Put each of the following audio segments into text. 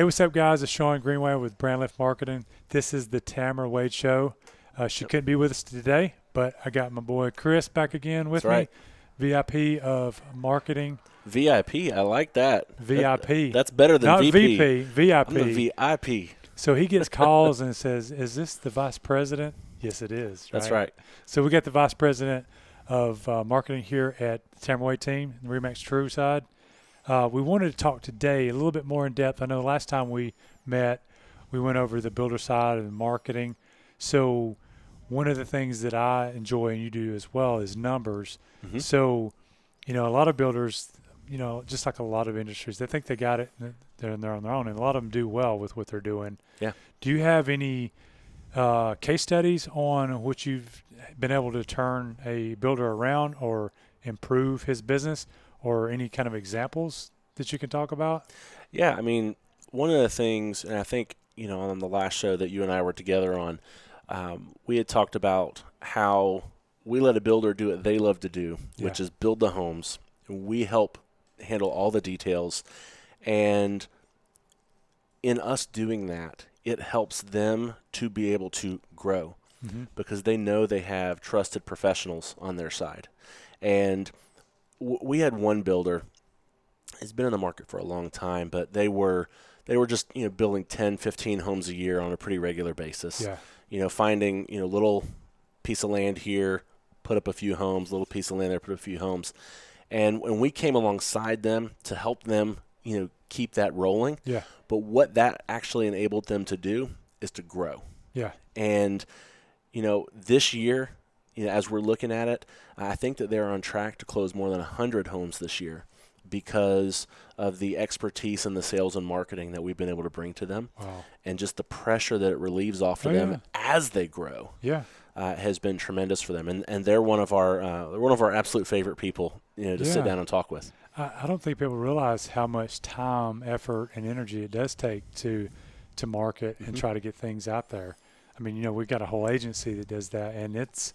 Hey, what's up, guys? It's Sean Greenway with Brand Lift Marketing. This is the Tamra Wade Show. She couldn't be with us today, but I got my boy Chris back again with me, VIP of marketing. VIP, I like that. VIP. That's better than Not VP. VP, VIP. I'm the VIP. So he gets calls and says, is this the vice president? Yes, it is. Right? That's right. So we got the vice president of marketing here at the Tamra Wade Team, the Remax True side. We wanted to talk today a little bit more in depth. I know the last time we met, we went over the builder side and marketing. So one of the things that I enjoy and you do as well is numbers. Mm-hmm. So, a lot of builders, just like a lot of industries, they think they got it, they're on their own, and a lot of them do well with what they're doing. Yeah. Do you have any case studies on which you've been able to turn a builder around or improve his business, or any kind of examples that you can talk about? Yeah, I mean, one of the things, and I think, on the last show that you and I were together on, we had talked about how we let a builder do what they love to do, which is build the homes. We help handle all the details. And in us doing that, it helps them to be able to grow because they know they have trusted professionals on their side. And we had one builder. He's been in the market for a long time, but they were just building 10, 15 homes a year on a pretty regular basis. Yeah. Finding little piece of land here, put up a few homes, little piece of land there, put up a few homes. And when we came alongside them to help them, keep that rolling. Yeah. But what that actually enabled them to do is to grow. Yeah. And this year, as we're looking at it, I think that they're on track to close more than 100 homes this year because of the expertise in the sales and marketing that we've been able to bring to them. Wow. And just the pressure that it relieves off of them as they grow. Yeah. Has been tremendous for them, and they're one of our absolute favorite people, to sit down and talk with. I don't think people realize how much time, effort, and energy it does take to market and try to get things out there. I mean, we've got a whole agency that does that, and it's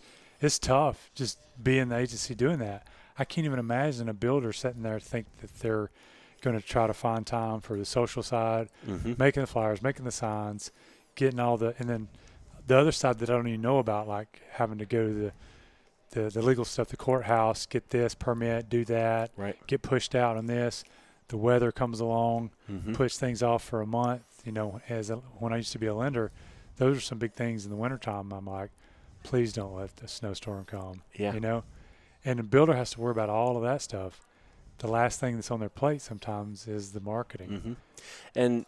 tough just being the agency doing that. I can't even imagine a builder sitting there think that they're going to try to find time for the social side, making the flyers, making the signs, getting all and then the other side that I don't even know about, like having to go to the legal stuff, the courthouse, get this permit, do that, get pushed out on this. The weather comes along, push things off for a month. When I used to be a lender, those are some big things in the wintertime. I'm like, please don't let the snowstorm come. Yeah. And the builder has to worry about all of that stuff. The last thing that's on their plate sometimes is the marketing. And,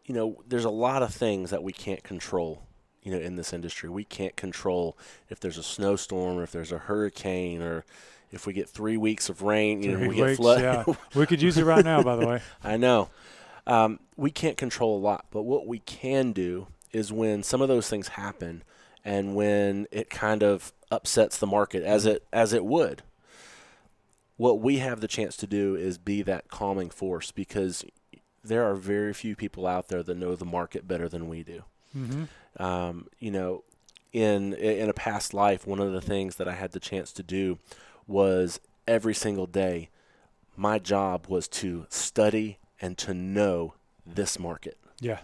there's a lot of things that we can't control. In this industry, we can't control if there's a snowstorm or if there's a hurricane or if we get 3 weeks of rain, we get flood. Yeah. We could use it right now, by the way. I know. We can't control a lot, but what we can do is when some of those things happen and when it kind of upsets the market as it would, what we have the chance to do is be that calming force because there are very few people out there that know the market better than we do. In a past life, one of the things that I had the chance to do was every single day, my job was to study and to know this market. Yeah.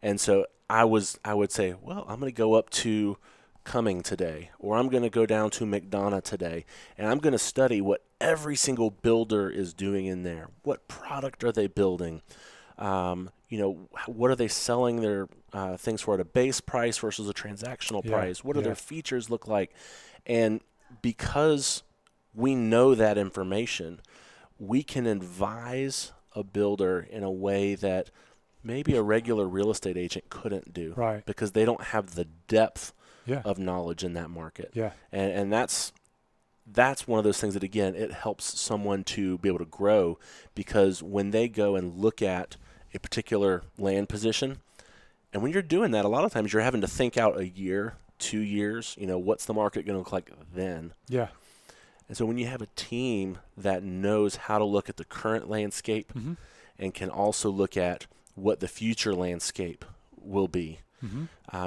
And so I would say, well, I'm going to go up to Cumming today, or I'm going to go down to McDonough today, and I'm going to study what every single builder is doing in there. What product are they building? What are they selling their things for at a base price versus a transactional price? What do their features look like? And because we know that information, we can advise a builder in a way that maybe a regular real estate agent couldn't do. Right. Because they don't have the depth of knowledge in that market. Yeah. And that's one of those things that, again, it helps someone to be able to grow because when they go and look at a particular land position, and when you're doing that, a lot of times you're having to think out a year, 2 years, what's the market going to look like then? Yeah. And so when you have a team that knows how to look at the current landscape and can also look at what the future landscape will be,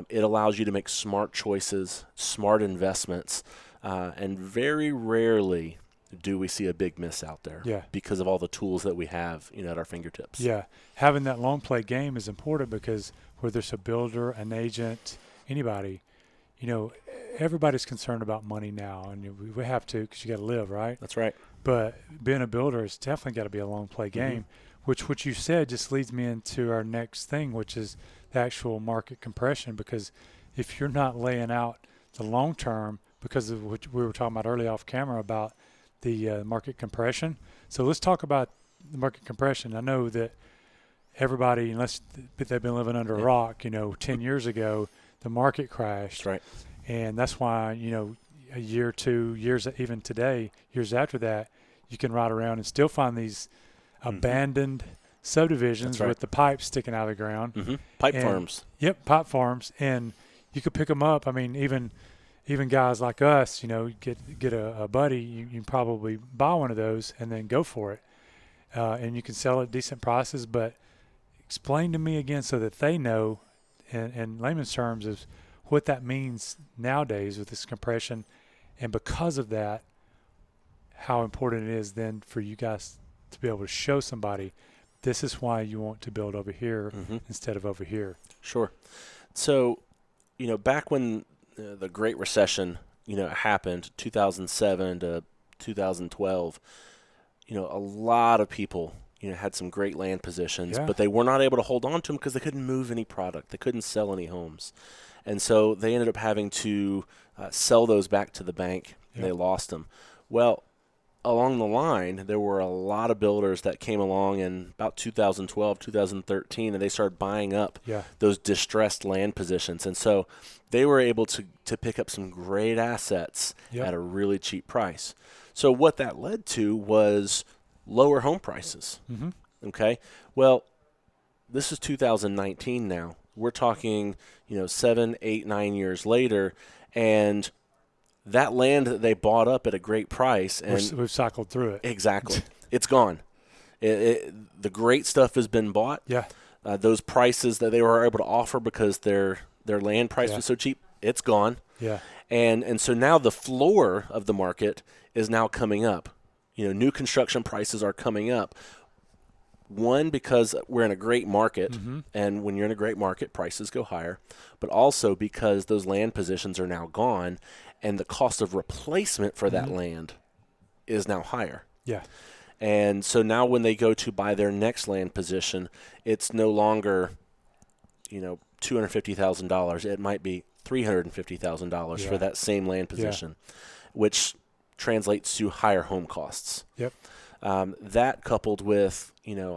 it allows you to make smart choices, smart investments, and very rarely do we see a big miss out there? Yeah. Because of all the tools that we have, at our fingertips. Yeah. Having that long play game is important because whether it's a builder, an agent, anybody, everybody's concerned about money now, and we have to because you got to live, right? That's right. But being a builder has definitely got to be a long play game, which what you said just leads me into our next thing, which is the actual market compression. Because if you're not laying out the long term, because of what we were talking about earlier off camera about the market compression. So let's talk about the market compression. I know that everybody, unless they've been living under a rock, 10 years ago, the market crashed. That's right. And that's why, a year, 2 years, even today, years after that, you can ride around and still find these abandoned subdivisions with the pipes sticking out of the ground. Pipe farms. Yep, pipe farms. And you could pick them up. I mean, even guys like us, get a buddy, you can probably buy one of those and then go for it. And you can sell at decent prices. But explain to me again so that they know, in layman's terms, is what that means nowadays with this compression. And because of that, how important it is then for you guys to be able to show somebody this is why you want to build over here instead of over here. Sure. So, back when the Great Recession, happened, 2007 to 2012, a lot of people, had some great land positions, but they were not able to hold on to them because they couldn't move any product. They couldn't sell any homes. And so they ended up having to sell those back to the bank, and they lost them. Well, along the line, there were a lot of builders that came along in about 2012, 2013, and they started buying up those distressed land positions. And so they were able to pick up some great assets at a really cheap price. So what that led to was lower home prices. Okay? Well, this is 2019 now. We're talking, 7, 8, 9 years later, and that land that they bought up at a great price, and we've cycled through it. Exactly. It's gone. The great stuff has been bought. Yeah. Those prices that they were able to offer because their land price was so cheap, it's gone. Yeah. And so now the floor of the market is now coming up. New construction prices are coming up. One, because we're in a great market, and when you're in a great market, prices go higher. But also because those land positions are now gone, and the cost of replacement for that land is now higher. Yeah. And so now when they go to buy their next land position, it's no longer, $250,000. It might be $350,000 for that same land position, which translates to higher home costs. Yep. That coupled with,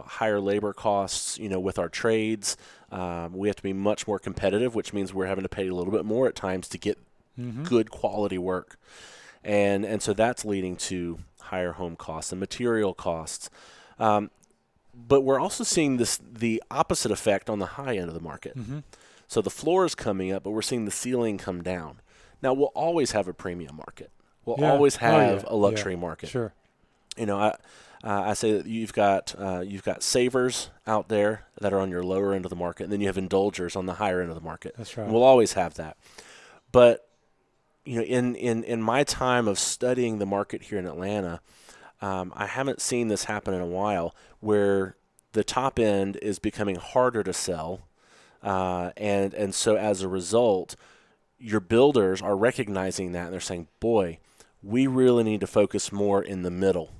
higher labor costs, with our trades, we have to be much more competitive, which means we're having to pay a little bit more at times to get good quality work. And so that's leading to higher home costs and material costs. But we're also seeing the opposite effect on the high end of the market. So the floor is coming up, but we're seeing the ceiling come down. Now, we'll always have a premium market. We'll always have a luxury market. Sure. I say that you've got savers out there that are on your lower end of the market, and then you have indulgers on the higher end of the market. That's right. And we'll always have that. But in my time of studying the market here in Atlanta, I haven't seen this happen in a while, where the top end is becoming harder to sell, and so as a result, your builders are recognizing that, and they're saying, "Boy, we really need to focus more in the middle."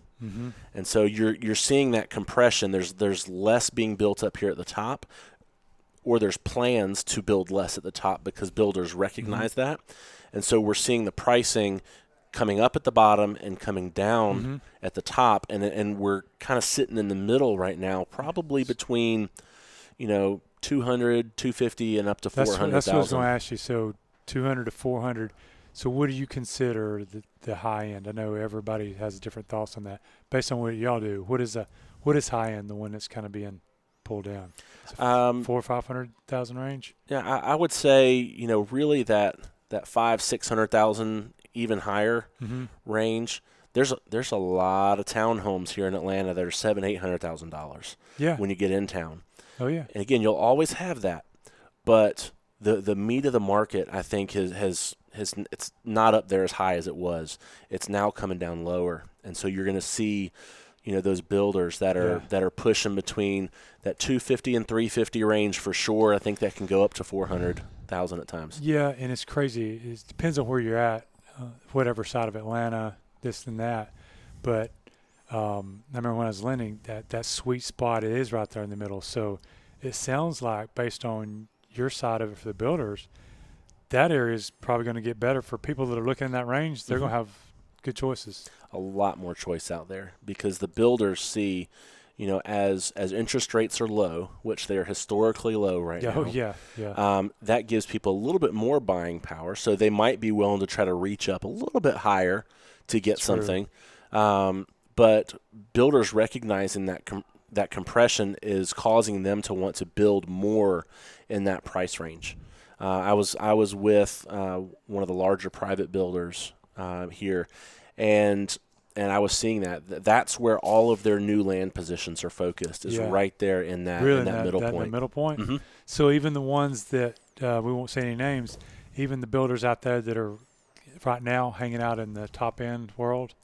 And so you're seeing that compression. There's less being built up here at the top, or there's plans to build less at the top because builders recognize that. And so we're seeing the pricing coming up at the bottom and coming down at the top, and we're kind of sitting in the middle right now, probably between 200, 250, and up to 400,000. That's what I was going to ask you. So 200 to 400. So what do you consider the high end? I know everybody has different thoughts on that. Based on what y'all do, what is high end, the one that's kind of being pulled down? 400,000 or 500,000 range? Yeah, I would say, really that 500,000-600,000, even higher range. There's a lot of townhomes here in Atlanta that are $700,000-$800,000. Yeah. When you get in town. Oh yeah. And again, you'll always have that, but the meat of the market, I think, has it's not up there as high as it was. It's now coming down lower, and so you're going to see, those builders that are pushing between that 250 and 350 range for sure. I think that can go up to 400,000 at times. Yeah, and it's crazy. It depends on where you're at, whatever side of Atlanta, this and that. But I remember when I was lending, that sweet spot is right there in the middle. So it sounds like, based on your side of it for the builders, that area is probably going to get better for people that are looking in that range. They're going to have good choices. A lot more choice out there because the builders see, as interest rates are low, which they are historically low right now. Oh, yeah. That gives people a little bit more buying power, so they might be willing to try to reach up a little bit higher to get something. But builders recognizing that compression is causing them to want to build more in that price range. I was with one of the larger private builders here, and I was seeing that's where all of their new land positions are focused, is right there in that middle point. In the middle point. Mm-hmm. So even the ones that we won't say any names, even the builders out there that are right now hanging out in the top end world,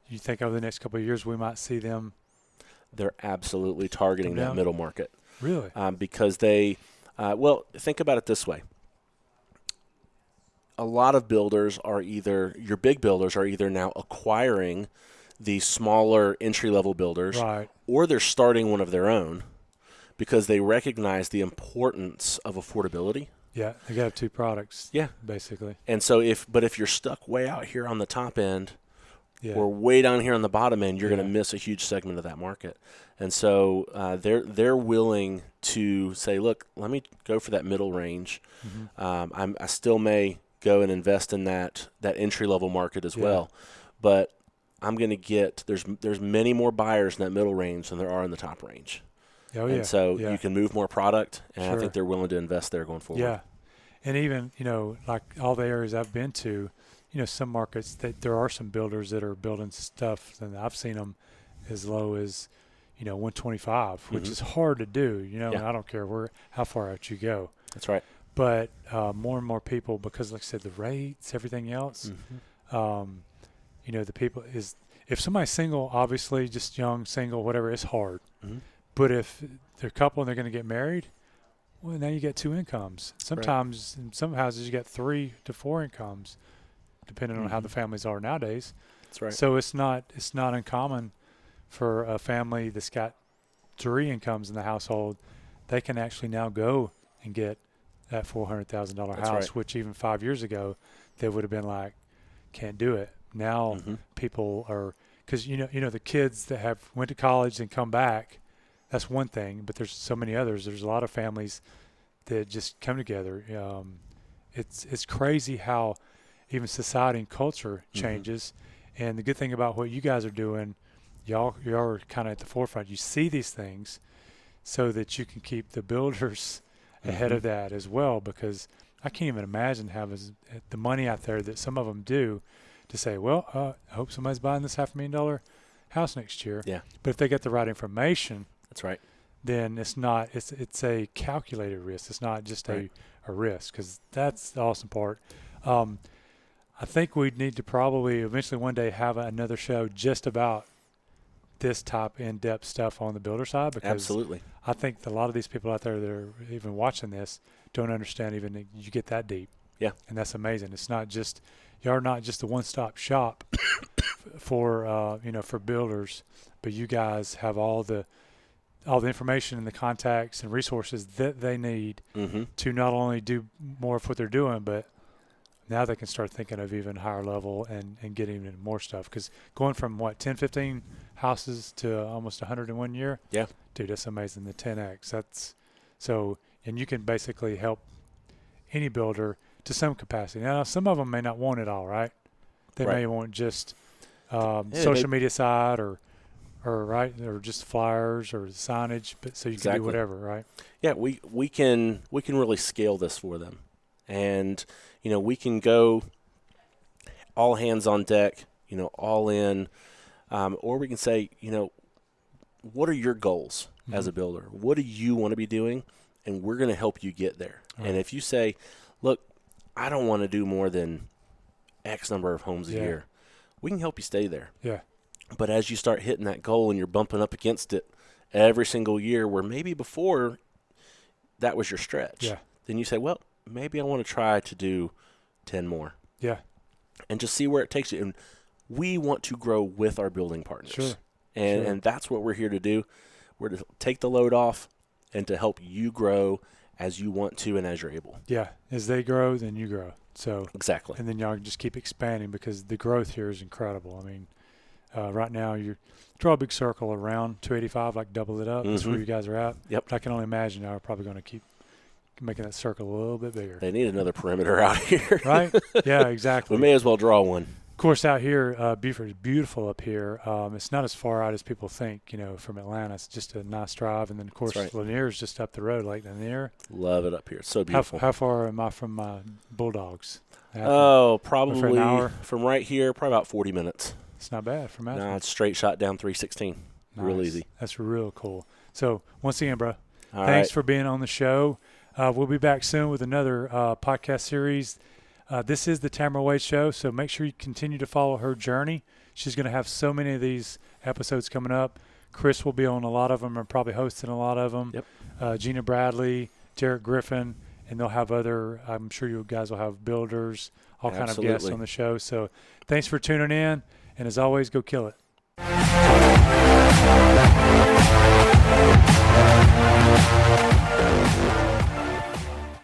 you think over the next couple of years we might see them? They're absolutely targeting that middle market. Really? Because they, think about it this way. A lot of builders your big builders are either now acquiring the smaller entry-level builders, or they're starting one of their own because they recognize the importance of affordability. Yeah, they got to have two products. Yeah, basically. And so if you're stuck way out here on the top end, or way down here on the bottom end, you're going to miss a huge segment of that market. And so they're willing to say, look, let me go for that middle range. I still may go and invest in that entry-level market as well. But I'm going to get – there's many more buyers in that middle range than there are in the top range. And so you can move more product, and I think they're willing to invest there going forward. Yeah. And even, like all the areas I've been to, some markets that there are some builders that are building stuff, and I've seen them as low as, 125, which is hard to do, and I don't care how far out you go. That's right. But more and more people, because like I said, the rates, everything else, the people is, if somebody's single, obviously just young, single, whatever, it's hard. But if they're a couple and they're going to get married, well, now you get two incomes. Sometimes in some houses you get 3 to 4 incomes, depending on how the families are nowadays. That's right. So it's not uncommon for a family that's got 3 incomes in the household. They can actually now go and get that $400,000 house, which even 5 years ago they would have been like, can't do it. Now people are, because the kids that went to college and come back, that's one thing, but there's so many others. There's a lot of families that just come together. It's crazy how even society and culture changes. And the good thing about what you guys are doing, y'all are kind of at the forefront. You see these things so that you can keep the builders ahead of that as well, because I can't even imagine having the money out there that some of them do to say, well, I hope somebody's buying this $500,000 house next year. Yeah. But if they get the right information, that's right, then it's a calculated risk. It's not just a risk, because that's the awesome part. I think we'd need to probably eventually one day have another show just about this type in-depth stuff on the builder side, because absolutely, I think a lot of these people out there that are even watching this don't understand even that you get that deep. Yeah. And that's amazing. It's not just, you're not just a one-stop shop for builders, but you guys have all the information and the contacts and resources that they need to not only do more of what they're doing, but now they can start thinking of even higher level and getting even more stuff. Because going from 10, 15 houses to almost 100 in 1 year, dude, that's amazing. The 10x. That's so, and you can basically help any builder to some capacity. Now, some of them may not want it all, right? They may want just social media side or just flyers or signage, but so you can do whatever, right? Yeah, we can really scale this for them, and we can go all hands on deck, all in, or we can say, what are your goals as a builder? What do you want to be doing? And we're going to help you get there. And if you say, look, I don't want to do more than X number of homes a year, we can help you stay there. Yeah. But as you start hitting that goal and you're bumping up against it every single year, where maybe before that was your stretch, then you say, well, maybe I want to try to do 10 more. Yeah. And just see where it takes you. And we want to grow with our building partners. Sure. And that's what we're here to do. We're to take the load off and to help you grow as you want to and as you're able. Yeah. As they grow, then you grow. So exactly. And then y'all can just keep expanding because the growth here is incredible. I mean, right now you draw a big circle around 285, like double it up. That's where you guys are at. Yep. But I can only imagine y'all are probably going to keep making that circle a little bit bigger. They need another perimeter out here. Right? Yeah, exactly. We may as well draw one. Of course, out here, Beaufort is beautiful up here. It's not as far out as people think, from Atlanta. It's just a nice drive. And then, of course, Lanier is just up the road, Lake Lanier. Love it up here. It's so beautiful. How far am I from Bulldogs? Probably an hour? From right here, probably about 40 minutes. It's not bad from Ashland. No, it's straight shot down 316. Nice. Real easy. That's real cool. So, once again, bro, All thanks right. for being on the show. We'll be back soon with another podcast series. This is the Tamra Wade Show, so make sure you continue to follow her journey. She's going to have so many of these episodes coming up. Chris will be on a lot of them and probably hosting a lot of them. Yep. Gina Bradley, Derek Griffin, and they'll have other, I'm sure you guys will have builders, all kind of guests on the show. So thanks for tuning in, and as always, go kill it.